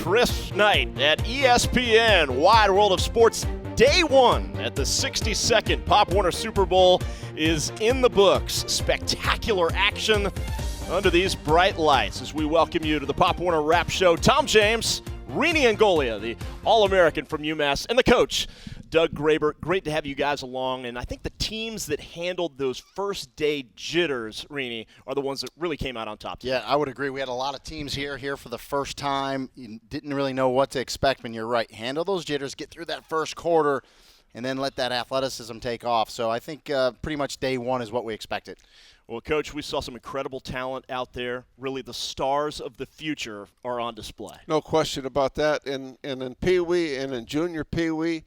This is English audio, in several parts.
crisp night at ESPN, Wide World of Sports. Day one at the 62nd Pop Warner Super Bowl is in the books. Spectacular action under these bright lights as we welcome you to the Pop Warner Wrap Show. Tom James, Rini Angolia, the All-American from UMass, and the coach, Doug Graber. Great to have you guys along, and I think the teams that handled those first day jitters, Rini, are the ones that really came out on top. Yeah, I would agree. We had a lot of teams here for the first time. You didn't really know what to expect, when you're right. Handle those jitters, get through that first quarter, and then let that athleticism take off. So I think pretty much day one is what we expected. Well, Coach, we saw some incredible talent out there. Really, the stars of the future are on display. No question about that. And in Pee Wee and in Junior Pee Wee,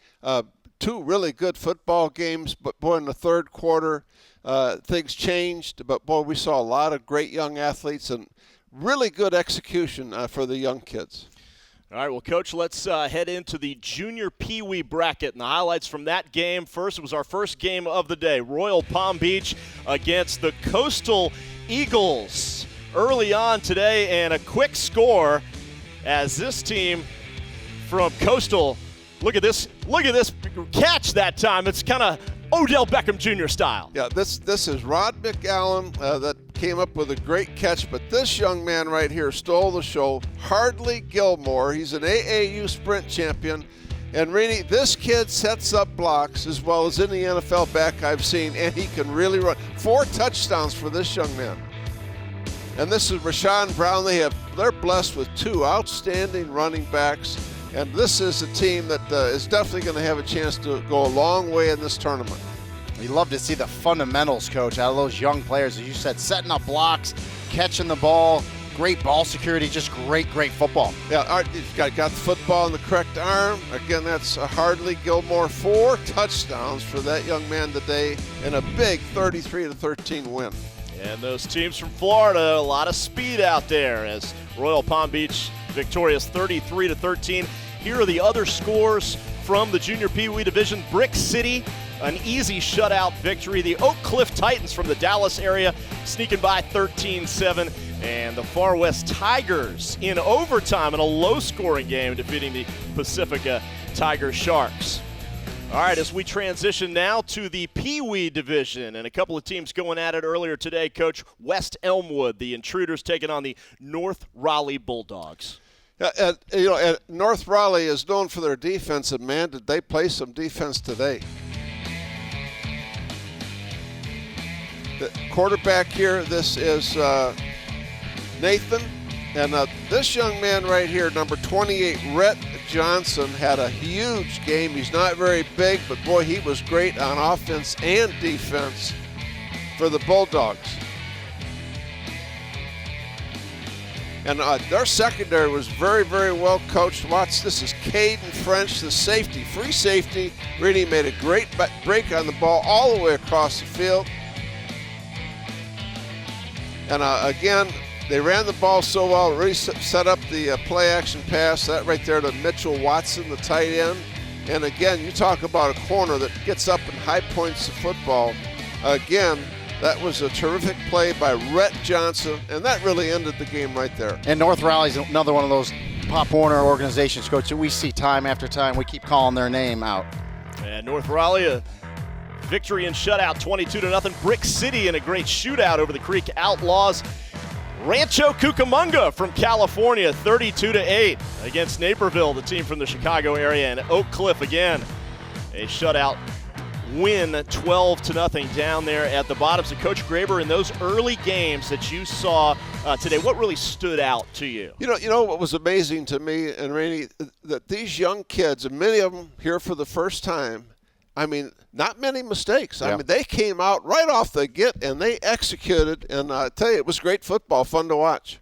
two really good football games. But, boy, in the third quarter, things changed. But, boy, we saw a lot of great young athletes and really good execution for the young kids. All right, well, Coach, let's head into the Junior Pee Wee bracket and the highlights from that game. First, it was our first game of the day, Royal Palm Beach against the Coastal Eagles. Early on today, and a quick score as this team from Coastal, look at this catch that time. It's kind of Odell Beckham Jr. style. Yeah, this is Rod McAllen that came up with a great catch, but this young man right here stole the show. Hardly Gilmore, he's an AAU sprint champion. And Rini, this kid sets up blocks as well as any NFL back I've seen, and he can really run. 4 touchdowns for this young man. And this is Rashawn Brown. They're blessed with 2 outstanding running backs. And this is a team that is definitely going to have a chance to go a long way in this tournament. We love to see the fundamentals, Coach, out of those young players. As you said, setting up blocks, catching the ball, great ball security, just great football. Yeah, he's got the football in the correct arm. Again, that's Hardly Gilmore. 4 touchdowns for that young man today in a big 33-13 win. And those teams from Florida, a lot of speed out there as Royal Palm Beach victorious 33-13. Here are the other scores from the Junior Pee Wee Division. Brick City, an easy shutout victory. The Oak Cliff Titans from the Dallas area sneaking by 13-7. And the Far West Tigers in overtime in a low-scoring game defeating the Pacifica Tiger Sharks. All right, as we transition now to the Pee Wee Division, and a couple of teams going at it earlier today, Coach. West Elmwood, the Intruders, taking on the North Raleigh Bulldogs. North Raleigh is known for their defense, and man, did they play some defense today. The quarterback here, this is Nathan, and this young man right here, number 28, Rhett Johnson, had a huge game. He's not very big, but boy, he was great on offense and defense for the Bulldogs. And their secondary was very well coached. Watch, this is Caden French, the safety, free safety. Really made a great break on the ball all the way across the field. And again, they ran the ball so well, really set up the play-action pass. That right there to Mitchell Watson, the tight end. And again, you talk about a corner that gets up and high points the football. Again, that was a terrific play by Rhett Johnson, and that really ended the game right there. And North Raleigh's another one of those Pop Warner organizations, Coach, that we see time after time. We keep calling their name out. And North Raleigh, a victory and shutout, 22-0. Brick City in a great shootout over the Creek Outlaws. Rancho Cucamonga from California, 32-8 against Naperville, the team from the Chicago area, and Oak Cliff again, a shutout win, 12-0 down there at the bottom. So, Coach Graber, in those early games that you saw today, what really stood out to you? You know what was amazing to me, and Rainey, that these young kids, and many of them here for the first time, I mean, not many mistakes. I mean, they came out right off the get, and they executed. And I tell you, it was great football, fun to watch.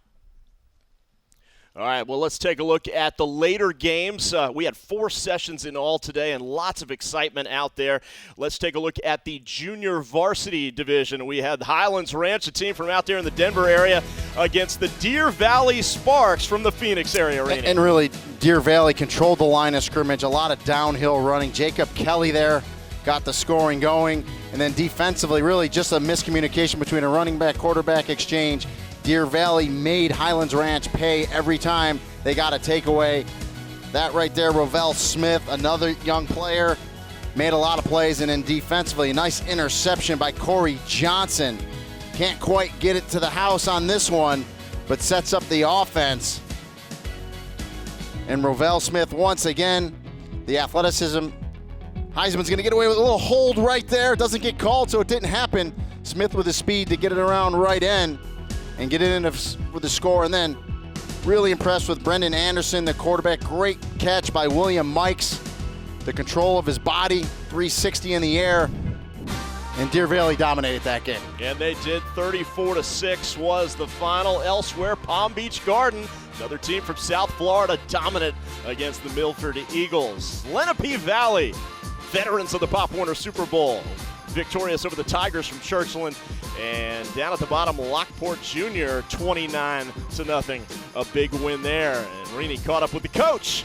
All right, well, let's take a look at the later games. We had 4 sessions in all today and lots of excitement out there. Let's take a look at the junior varsity division. We had Highlands Ranch, a team from out there in the Denver area, against the Deer Valley Sparks from the Phoenix area. And really, Deer Valley controlled the line of scrimmage, a lot of downhill running. Jacob Kelly there got the scoring going. And then defensively, really just a miscommunication between a running back-quarterback exchange. Deer Valley made Highlands Ranch pay every time they got a takeaway. That right there, Rovell Smith, another young player, made a lot of plays. And then defensively, a nice interception by Corey Johnson. Can't quite get it to the house on this one, but sets up the offense. And Rovell Smith, once again, the athleticism. Heisman's going to get away with a little hold right there. Doesn't get called, so it didn't happen. Smith with the speed to get it around right end and get it in with the score. And then really impressed with Brendan Anderson, the quarterback. Great catch by William Mikes. The control of his body, 360 in the air. And Deer Valley dominated that game. And they did. 34-6 was the final. Elsewhere, Palm Beach Garden, another team from South Florida, dominant against the Milford Eagles. Lenape Valley, veterans of the Pop Warner Super Bowl, victorious over the Tigers from Churchland. And down at the bottom, Lockport Junior, 29-0. A big win there. And Rini caught up with the coach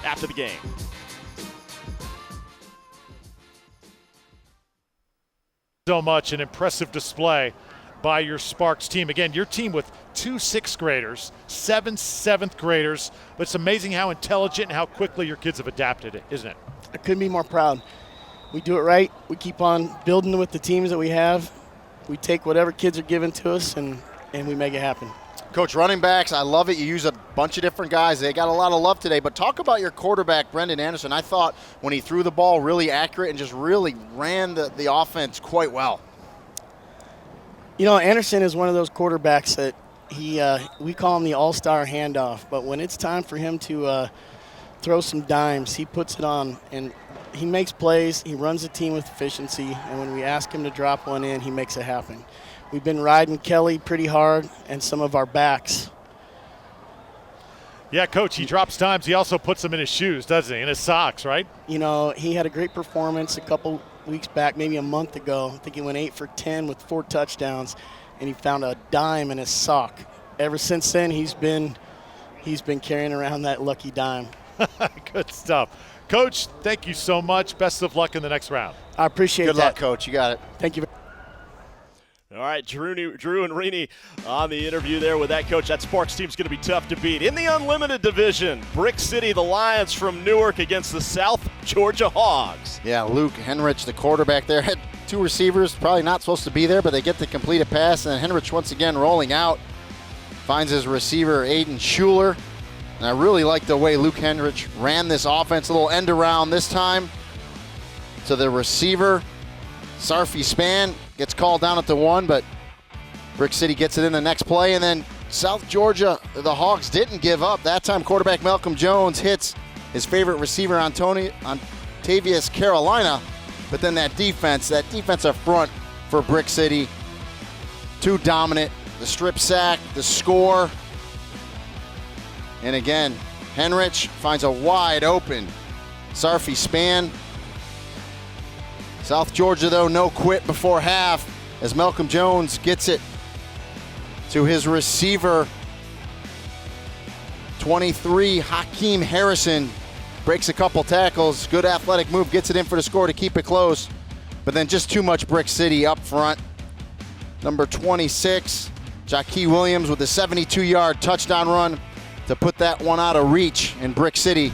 after the game. So much, an impressive display by your Sparks team. Again, your team with 2 6th graders, 7 7th graders, but it's amazing how intelligent and how quickly your kids have adapted, isn't it? I couldn't be more proud. We do it right. We keep on building with the teams that we have. We take whatever kids are given to us and we make it happen. Coach, running backs, I love it. You use a bunch of different guys. They got a lot of love today. But talk about your quarterback, Brendan Anderson. I thought when he threw the ball really accurate and just really ran the offense quite well. You know, Anderson is one of those quarterbacks that we call him the all-star handoff. But when it's time for him to throw some dimes, he puts it on. And he makes plays. He runs the team with efficiency. And when we ask him to drop one in, he makes it happen. We've been riding Kelly pretty hard and some of our backs. Yeah, Coach, he drops dimes. He also puts them in his shoes, doesn't he? In his socks, right? You know, he had a great performance a couple weeks back, maybe a month ago. I think he went 8 for 10 with 4 touchdowns, and he found a dime in his sock. Ever since then, he's been carrying around that lucky dime. Good stuff. Coach, thank you so much. Best of luck in the next round. I appreciate that. Good luck, Coach. You got it. Thank you. All right, Drew and Rini on the interview there with that coach. That Sparks team's going to be tough to beat. In the Unlimited Division, Brick City, the Lions from Newark against the South Georgia Hogs. Yeah, Luke Henrich, the quarterback there, had 2 receivers, probably not supposed to be there, but they get the completed pass, and then Henrich once again rolling out, finds his receiver, Aiden Schuler. And I really like the way Luke Henrich ran this offense, a little end around this time to the receiver. Sarfi Span gets called down at the 1, but Brick City gets it in the next play. And then South Georgia, the Hogs didn't give up. That time quarterback Malcolm Jones hits his favorite receiver, Ontavious Carolina. But then that defense up front for Brick City, too dominant. The strip sack, the score. And again, Henrich finds a wide open Sarfi Span. South Georgia, though, no quit before half as Malcolm Jones gets it to his receiver, 23, Hakeem Harrison. Breaks a couple tackles. Good athletic move. Gets it in for the score to keep it close. But then just too much Brick City up front. Number 26, Jaquie Williams with a 72-yard touchdown run to put that one out of reach. And Brick City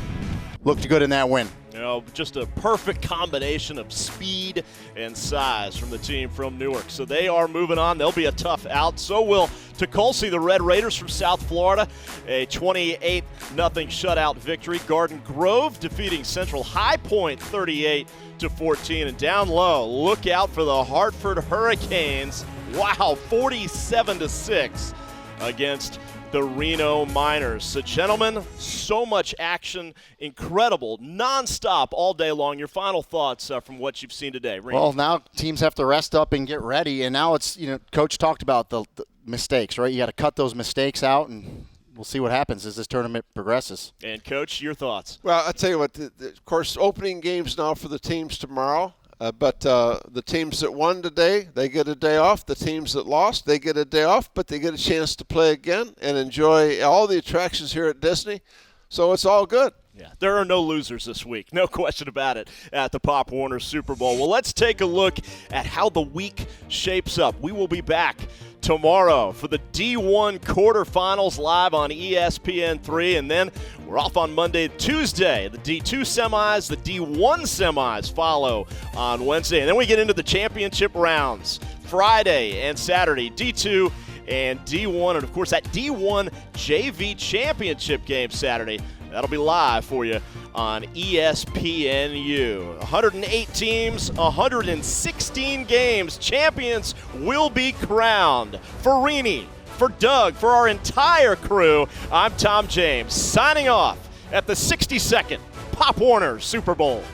looked good in that win. You know, just a perfect combination of speed and size from the team from Newark. So they are moving on. They'll be a tough out. So will Tucolsi, the Red Raiders from South Florida. A 28-0 shutout victory. Garden Grove defeating Central High Point 38-14. And down low, look out for the Hartford Hurricanes. Wow, 47-6 against the Reno Miners. So, gentlemen, so much action, incredible, nonstop all day long. Your final thoughts from what you've seen today, Reno? Well, now teams have to rest up and get ready, and now it's, Coach talked about the mistakes, right? You got to cut those mistakes out, and we'll see what happens as this tournament progresses. And, Coach, your thoughts? Well, I'll tell you what, of course, opening games now for the teams tomorrow. But the teams that won today, they get a day off. The teams that lost, they get a day off, but they get a chance to play again and enjoy all the attractions here at Disney. So it's all good. Yeah, there are no losers this week, no question about it, at the Pop Warner Super Bowl. Well, let's take a look at how the week shapes up. We will be back tomorrow for the D1 quarterfinals live on ESPN3. And then we're off on Monday, Tuesday. The D2 semis, the D1 semis follow on Wednesday. And then we get into the championship rounds Friday and Saturday, D2 and D1. And, of course, that D1 JV championship game Saturday. That'll be live for you on ESPNU. 108 teams, 116 games. Champions will be crowned. For Rini, for Doug, for our entire crew, I'm Tom James, signing off at the 62nd Pop Warner Super Bowl.